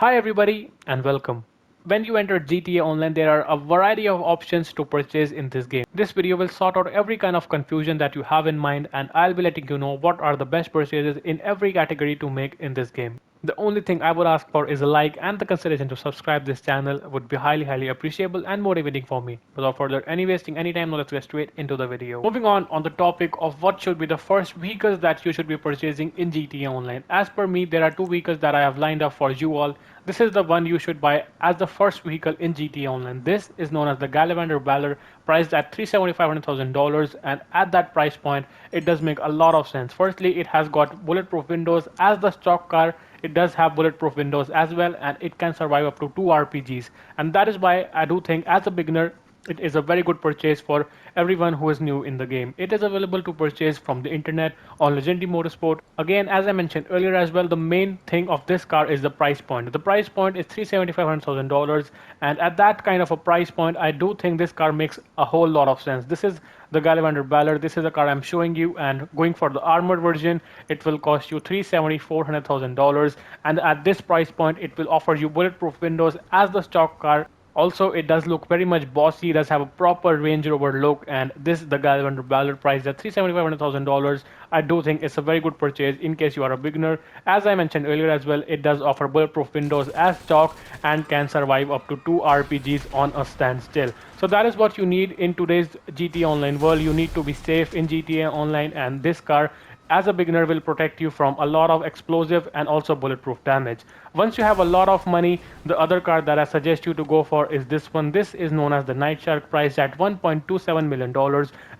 Hi everybody and welcome. When you enter GTA Online, there are a variety of options to purchase in this game. This video will sort out every kind of confusion that you have in mind, and I'll be letting you know what are the best purchases in every category to make in this game. The only thing I would ask for is a like, and the consideration to subscribe this channel would be highly appreciable and motivating for me. Without further any wasting any time, now let's get straight into the video. Moving on the topic of what should be the first vehicles that you should be purchasing in GTA Online. As per me, there are two vehicles that I have lined up for you all. This is the one you should buy as the first vehicle in GTA Online. This is known as the Gallivander Valor, priced at $375,000, and at that price point, it does make a lot of sense. Firstly, it has got bulletproof windows as the stock car. It does have bulletproof windows as well, and it can survive up to 2 RPGs, and that is why I do think as a beginner it is a very good purchase for everyone who is new in the game. It is available to purchase from the internet on Legendary Motorsport. Again, as I mentioned earlier as well, the main thing of this car is the price point. The price point is $375,000, and at that kind of a price point, I do think this car makes a whole lot of sense. This is the Gallivander Valor. This is the car I'm showing you, and going for the armored version, it will cost you $374,000, and at this price point, it will offer you bulletproof windows as the stock car. Also, it does look very much bossy. It does have a proper Range Rover look, and this is the Gallivander Valor, priced at $375,000. I do think it's a very good purchase in case you are a beginner. As I mentioned earlier as well, it does offer bulletproof windows as stock and can survive up to 2 RPGs on a standstill. So that is what you need in today's GTA Online world. You need to be safe in GTA Online, and this car as a beginner will protect you from a lot of explosive and also bulletproof damage. Once you have a lot of money, the other car that I suggest you to go for is this one. This is known as the Night Shark, priced at $1.27 million,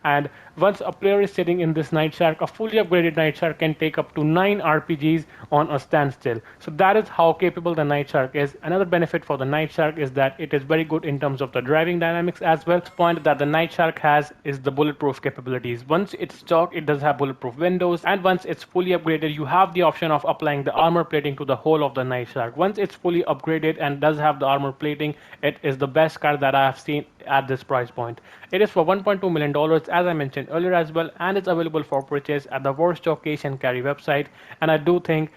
and once a player is sitting in this Night Shark, a fully upgraded Night Shark can take up to 9 RPGs on a standstill. So that is how capable the Night Shark is. Another benefit for the Night Shark is that it is very good in terms of the driving dynamics as well. The point that the Night Shark has is the bulletproof capabilities. Once it's stock, it does have bulletproof windows, and once it's fully upgraded, you have the option of applying the armor plating to the whole of the Night Shark. Once it's fully upgraded and does have the armor plating, it is the best car that I have seen at this price point. It is for $1.2 million, as I mentioned earlier as well, and it's available for purchase at the Worst Cash and Carry website. And I do think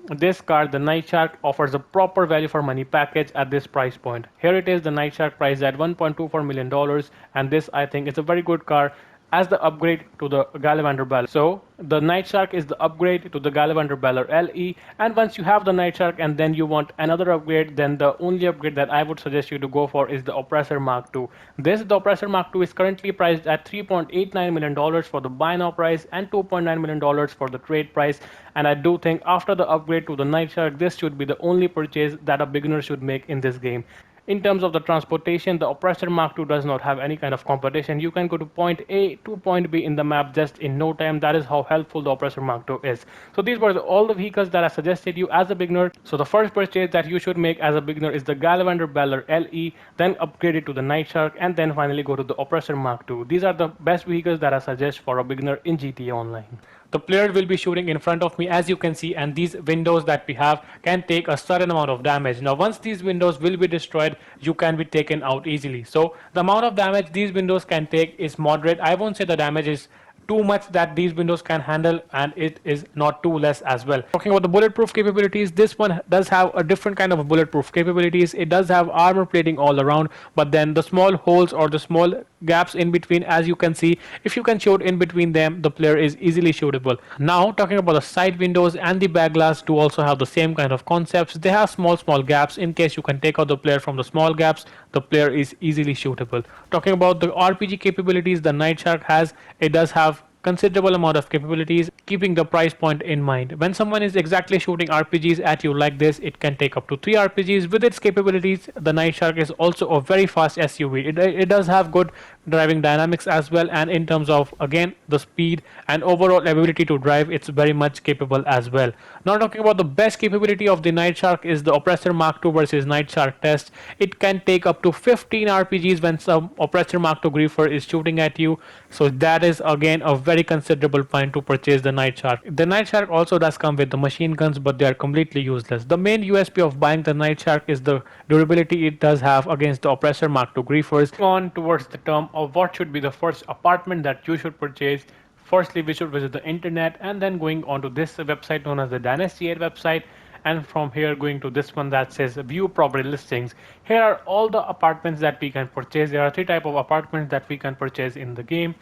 this car, the Night Shark, offers a proper value for money package at this price point. Here it is, the Night Shark, priced at $1.24 million, and this I think is a very good car as the upgrade to the Gallivander Valor. So the Night Shark is the upgrade to the Gallivander Valor LE, and once you have the Night Shark and then you want another upgrade, then the only upgrade that I would suggest you to go for is the Oppressor Mark II. The Oppressor Mark II is currently priced at $3.89 million for the buy now price and $2.9 million for the trade price, and I do think after the upgrade to the Night Shark, this should be the only purchase that a beginner should make in this game. In terms of the transportation, the Oppressor Mark II does not have any kind of competition. You can go to point A to point B in the map just in no time. That is how helpful the Oppressor Mark II is. So these were all the vehicles that I suggested you as a beginner. So the first purchase that you should make as a beginner is the Gallivander Valor LE, then upgrade it to the Night Shark, and then finally go to the Oppressor Mark II. These are the best vehicles that I suggest for a beginner in GTA Online. The player will be shooting in front of me, as you can see, and these windows that we have can take a certain amount of damage. Now once these windows will be destroyed, you can be taken out easily. So the amount of damage these windows can take is moderate. I won't say the damage is too much that these windows can handle, and it is not too less as well. Talking about the bulletproof capabilities, this one does have a different kind of bulletproof capabilities. It does have armor plating all around, but then the small holes or the small gaps in between, as you can see, if you can shoot in between them, the player is easily shootable. Now talking about the side windows and the back glass do also have the same kind of concepts. They have small gaps. In case you can take out the player from the small gaps, the player is easily shootable. Talking about the RPG capabilities the Night Shark has, it does have considerable amount of capabilities, keeping the price point in mind. When someone is exactly shooting RPGs at you like this, it can take up to 3 RPGs. With its capabilities, the Night Shark is also a very fast SUV. It does have good driving dynamics as well, and in terms of again the speed and overall ability to drive, it's very much capable as well. Now talking about the best capability of the Night Shark is the Oppressor Mark II versus Night Shark test. It can take up to 15 RPGs when some Oppressor Mark II griefer is shooting at you, so that is again a very considerable point to purchase the Night Shark. The Night Shark also does come with the machine guns, but they are completely useless. The main USP of buying the Night Shark is the durability it does have against the Oppressor Mark II griefers. On towards the term of what should be the first apartment that you should purchase. Firstly, we should visit the internet, and then going on to this website known as the Dynasty website. and from here going to this one that says view property listings. Here are all the apartments that we can purchase. There are three types of apartments that we can purchase in the game.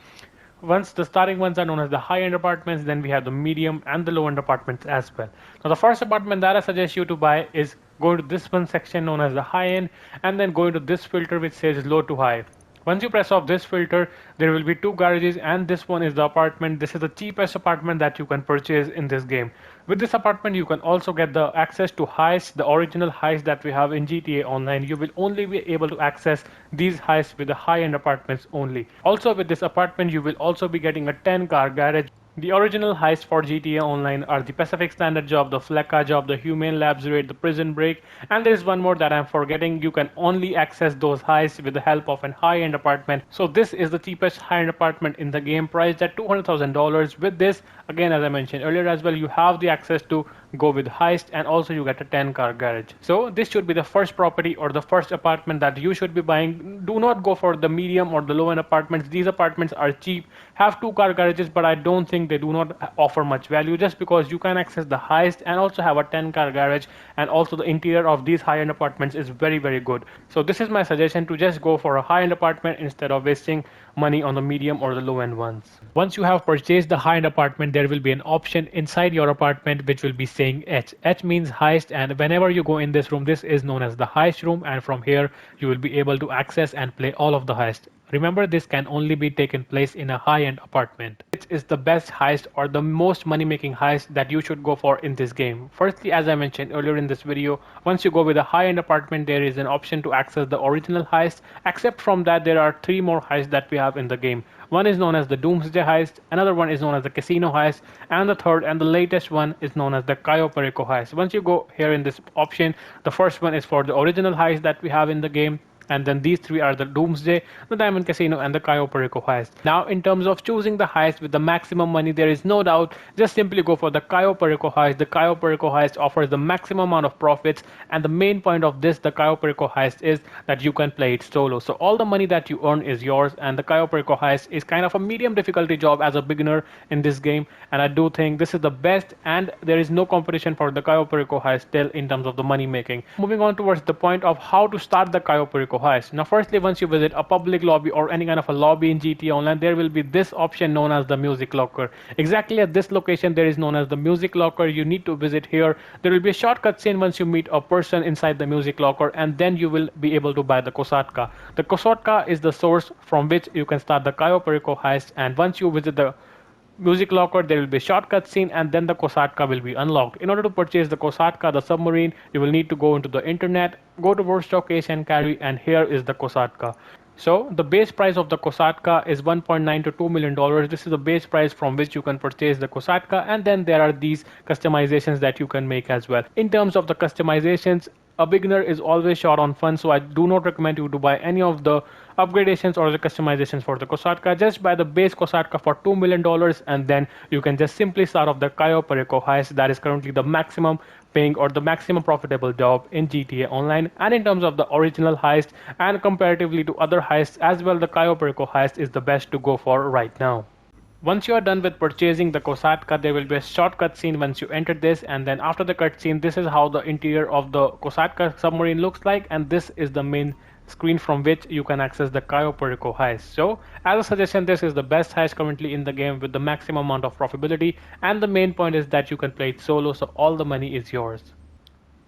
Once the starting ones are known as the high-end apartments, then we have the medium and the low-end apartments as well. Now the first apartment that I suggest you to buy is go to this one section known as the high-end, and then go into this filter which says low to high. Once you press off this filter, there will be two garages, and this one is the apartment. This is the cheapest apartment that you can purchase in this game. With this apartment, you can also get the access to Heist, the original Heist that we have in GTA Online. You will only be able to access these heists with the high-end apartments only. Also with this apartment, you will also be getting a 10-car garage. The original heists for GTA Online are the Pacific Standard job, the Flecka job, the Humane Labs raid, the Prison Break, and there is one more that I'm forgetting. You can only access those heists with the help of an high-end apartment. So this is the cheapest high-end apartment in the game, priced at $200,000. With this, again as I mentioned earlier as well, you have the access to go with Heist, and also you get a 10-car garage. So this should be the first property or the first apartment that you should be buying. Do not go for the medium or the low-end apartments. These apartments are cheap, have 2-car garages, but I don't think they do not offer much value, just because you can access the Heist and also have a 10-car garage, and also the interior of these high-end apartments is very, very good. So this is my suggestion, to just go for a high-end apartment instead of wasting money on the medium or the low-end ones. Once you have purchased the high-end apartment, there will be an option inside your apartment which will be saying H. H means heist, and whenever you go in this room, this is known as the heist room, and from here you will be able to access and play all of the heist. Remember, this can only be taken place in a high-end apartment. Which is the best heist or the most money-making heist that you should go for in this game? Firstly, as I mentioned earlier in this video, once you go with a high-end apartment, there is an option to access the original heist. Except from that, there are 3 more heists that we have in the game. One is known as the Doomsday Heist, another one is known as the Casino Heist, and the third and the latest one is known as the Cayo Perico Heist. Once you go here in this option, the first one is for the original heist that we have in the game, and then these 3 are the Doomsday, the Diamond Casino, and the Cayo Perico Heist. Now in terms of choosing the heist with the maximum money, there is no doubt, just simply go for the Cayo Perico Heist. The Cayo Perico Heist offers the maximum amount of profits, and the main point of this, the Cayo Perico Heist, is that you can play it solo. So all the money that you earn is yours, and the Cayo Perico Heist is kind of a medium difficulty job as a beginner in this game, and I do think this is the best, and there is no competition for the Cayo Perico Heist still in terms of the money making. Moving on towards the point of how to start the Cayo Perico Heist. Now firstly, once you visit a public lobby or any kind of a lobby in GTA Online, there will be this option known as the music locker. Exactly at this location there is known as the music locker. You need to visit here. There will be a shortcut scene once you meet a person inside the music locker, and then you will be able to buy the Kosatka. The Kosatka is the source from which you can start the Cayo Perico Heist, and once you visit the music locker, there will be a shortcut scene, and then the Kosatka will be unlocked. In order to purchase the Kosatka, the submarine, you will need to go into the internet, go towards Showcase and Carry, and here is the Kosatka. So the base price of the Kosatka is 1.9 to $2 million. This is the base price from which you can purchase the Kosatka, and then there are these customizations that you can make as well. In terms of the customizations, a beginner is always short on funds, so I do not recommend you to buy any of the upgradations or the customizations for the Kosatka. Just buy the base Kosatka for $2 million, and then you can just simply start off the Cayo Perico Heist. That is currently the maximum paying or the maximum profitable job in GTA Online. And in terms of the original heist and comparatively to other heists as well, the Cayo Perico Heist is the best to go for right now. Once you are done with purchasing the Kosatka, there will be a short cutscene once you enter this, and then after the cutscene, this is how the interior of the Kosatka submarine looks like, and this is the main screen from which you can access the Cayo Perico Heist. So as a suggestion, this is the best heist currently in the game with the maximum amount of profitability, and the main point is that you can play it solo, so all the money is yours.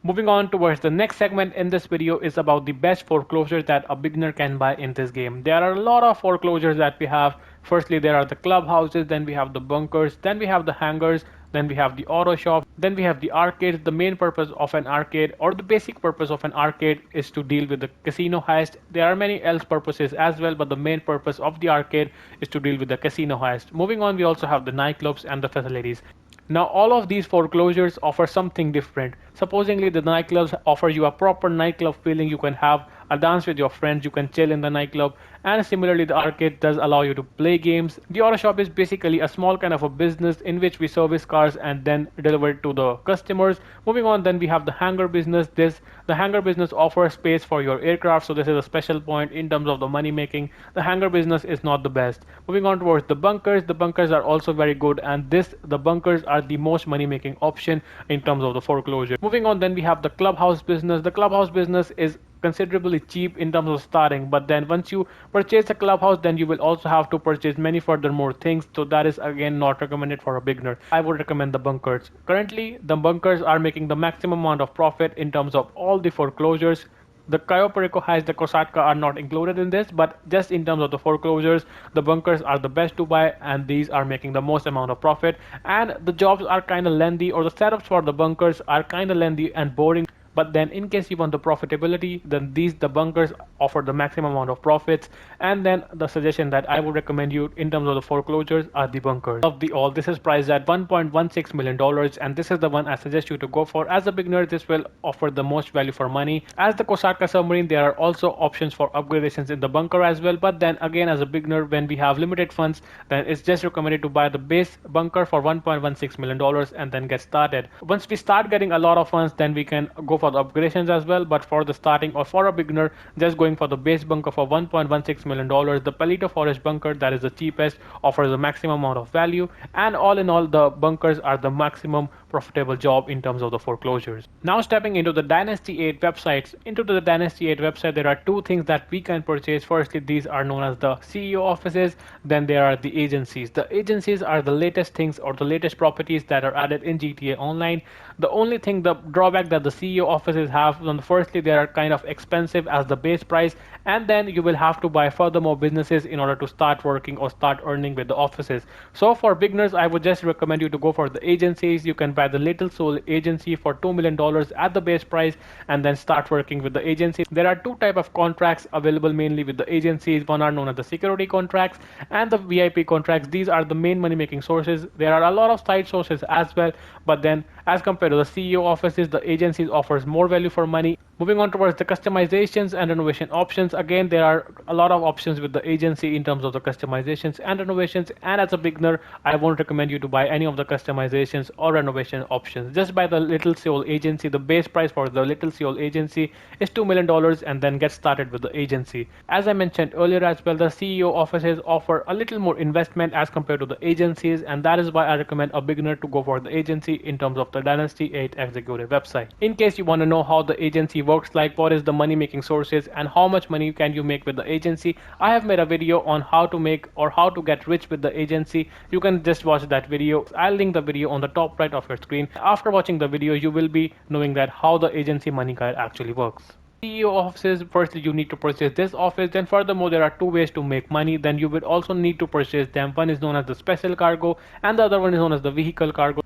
Moving on towards the next segment in this video is about the best foreclosures that a beginner can buy in this game. There are a lot of foreclosures that we have. Firstly, there are the clubhouses, then we have the bunkers, then we have the hangars, then we have the auto shop, then we have the arcades. The main purpose of an arcade, or the basic purpose of an arcade, is to deal with the casino heist. There are many else purposes as well, but the main purpose of the arcade is to deal with the casino heist. Moving on, we also have the nightclubs and the facilities. Now all of these foreclosures offer something different. Supposedly the nightclubs offer you a proper nightclub feeling. You can have a dance with your friends, you can chill in the nightclub, and similarly the arcade does allow you to play games. The auto shop is basically a small kind of a business in which we service cars and then deliver it to the customers. Moving on, then we have the hangar business. The hangar business offers space for your aircraft, so this is a special point in terms of the money making. The hangar business is not the best. Moving on towards the bunkers are also very good, and the bunkers are the most money making option in terms of the foreclosure. Moving on, then we have the clubhouse business. The clubhouse business is considerably cheap in terms of starting, but then once you purchase a clubhouse, then you will also have to purchase many further more things, so that is again not recommended for a beginner. I would recommend the bunkers. Currently the bunkers are making the maximum amount of profit in terms of all the foreclosures. The Cayo, perico, Heist, the Kosatka are not included in this, but just in terms of the foreclosures, the bunkers are the best to buy, and these are making the most amount of profit. And the jobs are kind of lengthy, or the setups for the bunkers are kind of lengthy and boring. But then in case you want the profitability, then the bunkers offer the maximum amount of profits. And then the suggestion that I would recommend you in terms of the foreclosures are the bunkers. Of the all, this is priced at $1.16 million, and this is the one I suggest you to go for. As a beginner, this will offer the most value for money. As the Kosatka submarine, there are also options for upgradations in the bunker as well. But then again, as a beginner, when we have limited funds, then it's just recommended to buy the base bunker for $1.16 million and then get started. Once we start getting a lot of funds, then we can go for the upgradations as well. But for the starting or for a beginner, just going for the base bunker for $1.16 million, the Palito Forest bunker, that is the cheapest, offers the maximum amount of value. And all in all, the bunkers are the maximum profitable job in terms of the foreclosures. Now stepping into the Dynasty 8 websites. Into the Dynasty 8 website, there are two things that we can purchase. Firstly, these are known as the CEO offices. Then there are the agencies. The agencies are the latest things or the latest properties that are added in GTA Online. The only thing, the drawback that the CEO offices have, firstly, they are kind of expensive as the base price, and then you will have to buy furthermore businesses in order to start working or start earning with the offices. So for beginners, I would just recommend you to go for the agencies. You can buy the Little Soul agency for $2 million at the base price and then start working with the agencies. There are two types of contracts available mainly with the agencies. One are known as the security contracts and the VIP contracts. These are the main money making sources. There are a lot of side sources as well, but then as compared to the CEO offices, the agencies offers more value for money. Moving on towards the customizations and renovation options, again there are a lot of options with the agency in terms of the customizations and renovations, and as a beginner I won't recommend you to buy any of the customizations or renovation options. Just buy the Little Seoul agency. The base price for the Little Seoul agency is $2 million and then get started with the agency. As I mentioned earlier as well, the CEO offices offer a little more investment as compared to the agencies, and that is why I recommend a beginner to go for the agency in terms of the Dynasty 8 executive website. In case you want to know how the agency works, like what is the money making sources and how much money can you make with the agency, I have made a video on how to make or how to get rich with the agency. You can just watch that video. I'll link the video on the top right of your screen. After watching the video, you will be knowing that how the agency money guide actually works. CEO offices, firstly you need to purchase this office. Then furthermore, there are two ways to make money. Then you will also need to purchase them. One is known as the special cargo and the other one is known as the vehicle cargo.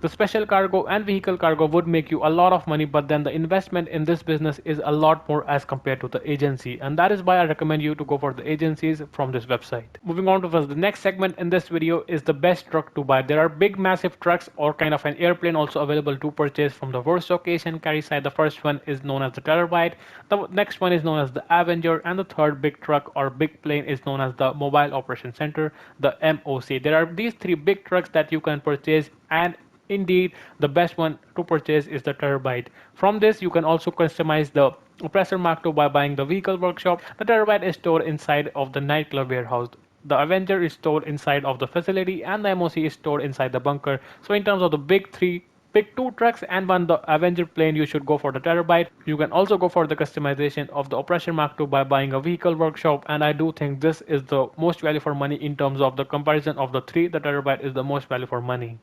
The special cargo and vehicle cargo would make you a lot of money, but then the investment in this business is a lot more as compared to the agency, and that is why I recommend you to go for the agencies from this website. Moving on to the next segment in this video is the best truck to buy. There are big massive trucks or kind of an airplane also available to purchase from the worst occasion carry side. The first one is known as the terrorbyte, the next one is known as the avenger, and the third big truck or big plane is known as the mobile operation center, the MOC. There are these three big trucks that you can purchase, and indeed, the best one to purchase is the terrorbyte. From this, you can also customize the Oppressor Mark II by buying the vehicle workshop. The terrorbyte is stored inside of the nightclub warehouse. The Avenger is stored inside of the facility, and the MOC is stored inside the bunker. So in terms of the big two trucks and one the Avenger plane, you should go for the terrorbyte. You can also go for the customization of the Oppressor Mark II by buying a vehicle workshop, and I do think this is the most value for money in terms of the comparison of the three. The terrorbyte is the most value for money.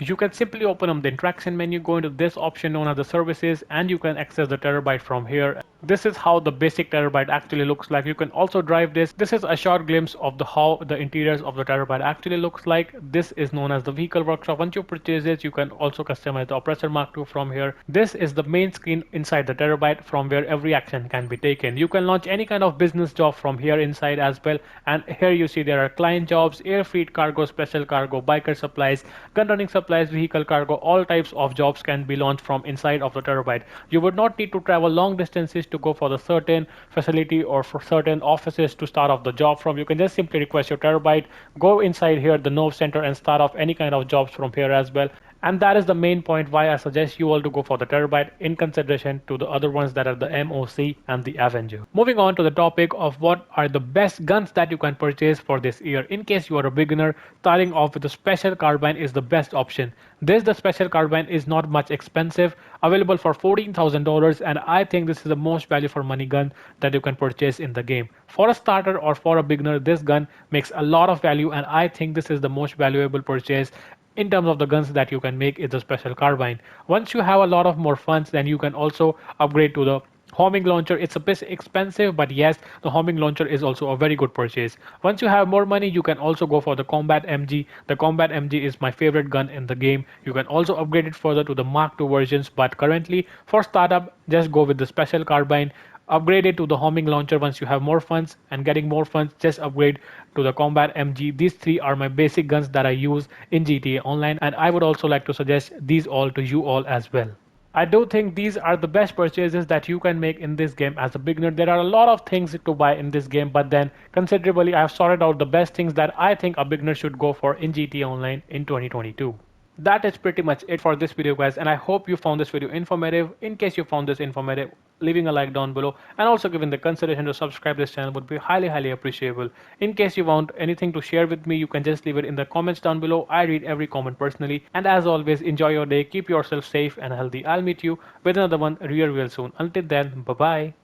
You can simply open up the interaction menu, go into this option known as the services, and you can access the terrorbyte from here. This is how the basic terrorbyte actually looks like. You can also drive this. This is a short glimpse of how the interiors of the terrorbyte actually looks like. This is known as the vehicle workshop. Once you purchase it, you can also customize the Oppressor Mark II from here. This is the main screen inside the terrorbyte from where every action can be taken. You can launch any kind of business job from here inside as well. And here you see there are client jobs, air freight cargo, special cargo, biker supplies, gun running supplies, vehicle cargo. All types of jobs can be launched from inside of the terrorbyte. You would not need to travel long distances to go for the certain facility or for certain offices to start off the job from. You can just simply request your terrorbyte, go inside here the node center and start off any kind of jobs from here as well. And that is the main point why I suggest you all to go for the terrorbyte in consideration to the other ones that are the MOC and the Avenger. Moving on to the topic of what are the best guns that you can purchase for this year. In case you are a beginner, starting off with the special carbine is the best option. The special carbine is not much expensive, available for $14,000, and I think this is the most value for money gun that you can purchase in the game. For a starter or for a beginner, this gun makes a lot of value, and I think this is the most valuable purchase in terms of the guns that you can make is the special carbine. Once you have a lot of more funds, then you can also upgrade to the homing launcher. It's a bit expensive, but yes, the homing launcher is also a very good purchase. Once you have more money, you can also go for the combat MG. The combat MG is my favorite gun in the game. You can also upgrade it further to the Mark II versions, but currently for startup, just go with the special carbine. Upgrade it to the homing launcher once you have more funds, and getting more funds, just upgrade to the combat MG. These three are my basic guns that I use in GTA Online, and I would also like to suggest these all to you all as well. I do think these are the best purchases that you can make in this game as a beginner. There are a lot of things to buy in this game, but then considerably I have sorted out the best things that I think a beginner should go for in GTA Online in 2022. That is pretty much it for this video, guys, and I hope you found this video informative. In case you found this informative, leaving a like down below and also giving the consideration to subscribe this channel would be highly appreciable. In case you want anything to share with me, you can just leave it in the comments down below. I read every comment personally, and as always, enjoy your day, keep yourself safe and healthy. I'll meet you with another one real soon. Until then, bye bye.